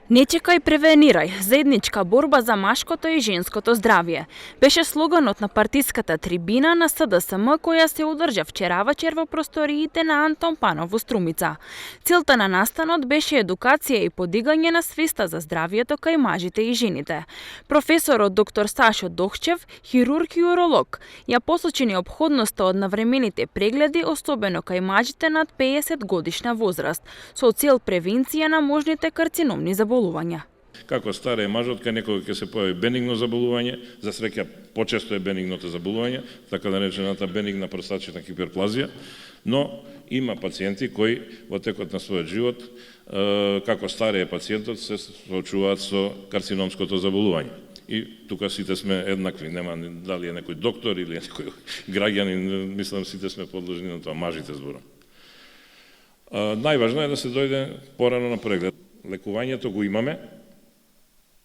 Не чекај, превенирај. Заедничка борба за машкото и женското здравје беше слоганот на партиската трибина на СДСМ која се одржа вчера вечер во просториите на Антон Панов во Струмица. Целта на настанот беше едукација и подигање на свеста за здравјето кај мажите и жените. Професорот доктор Сашо Дохчев, хирург и уролог, ја посочи неопходноста од навремените прегледи, особено кај мажите над 50 годишна возраст, со цел превенција на можните карциномни заболувања. Како старе мажот, кај некој ќе се појави бенигно заболување, за среќа почесто е бенигното заболување, така да наречената бенигна простатична хиперплазија, но има пациенти кои во текот на својот живот, како старе пациентот, се соочуваат со карциномското заболување. И тука сите сме еднакви, нема дали е некој доктор или некој граѓанин, мислам сите сме подложени на тоа, мажите зборам. Најважно е да се дојде порано на преглед. Лекувањето го имаме,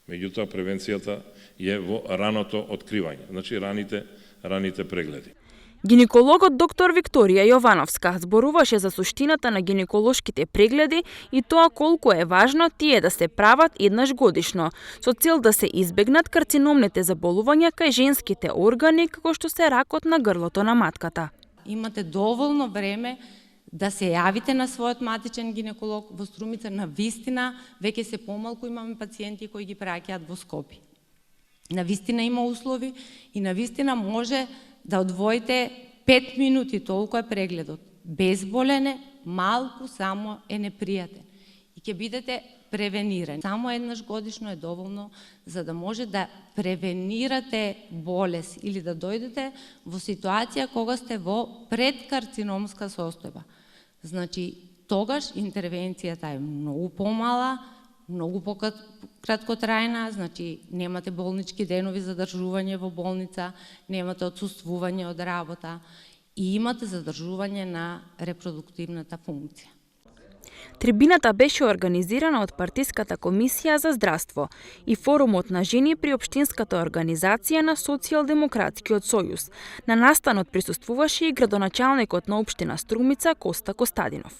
меѓутоа превенцијата е во раното откривање, значи раните прегледи. Гинекологот доктор Викторија Јовановска зборуваше за суштината на гинеколошките прегледи и тоа колку е важно тие да се прават еднаш годишно, со цел да се избегнат карциномните заболувања кај женските органи, како што се ракот на грлото на матката. Имате доволно време да се јавите на својот матичен гинеколог во Струмица. На вистина, веќе се помалку имаме пациенти кои ги праќаат во Скопје. На вистина има услови и на вистина може да одвоите 5 минути, толку е прегледот. Безболен е, малку само е непријатен. И ќе бидете превенирани. Само еднаш годишно е доволно за да може да превенирате болест или да дојдете во ситуација кога сте во предкарциномска состојба. Значи, тогаш интервенцијата е многу помала, многу пократкотрајна, значи немате болнички денови задржување во болница, немате отсуствување од работа и имате задржување на репродуктивната функција. Трибината беше организирана од Партиската комисија за здравство и форумот на жени при општинската организација на Социјалдемократскиот сојуз. На настанот присуствуваше и градоначалникот на општина Струмица Коста Костадинов.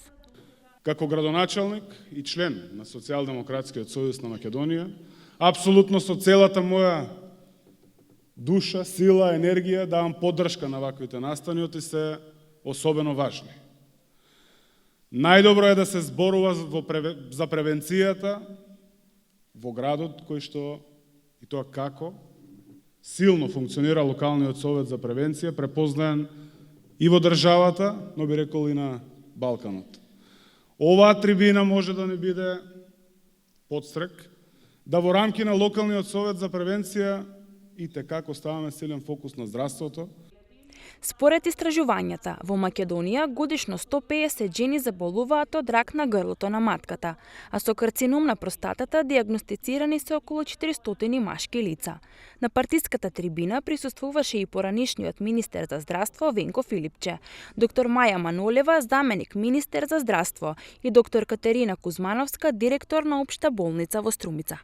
Како градоначалник и член на Социјалдемократскиот сојуз на Македонија, апсолутно со целата моја душа, сила, енергија давам поддршка на ваквите настани, оти се особено важни. Најдобро е да се зборува за превенцијата во градот, кој што и тоа како силно функционира локалниот совет за превенција, препознаен и во државата, но би рекол и на Балканот. Оваа трибина може да не биде подстрек, да во рамки на локалниот совет за превенција и како ставаме силен фокус на здравството. Според истражувањата, во Македонија годишно 150 жени заболуваат од рак на грлото на матката, а со карцином на простатата диагностицирани се околу 400 машки лица. На партиската трибина присуствуваше и поранишниот министер за здравство Венко Филипче, доктор Маја Манолева, заменик министер за здравство и доктор Катерина Кузмановска, директор на општа болница во Струмица.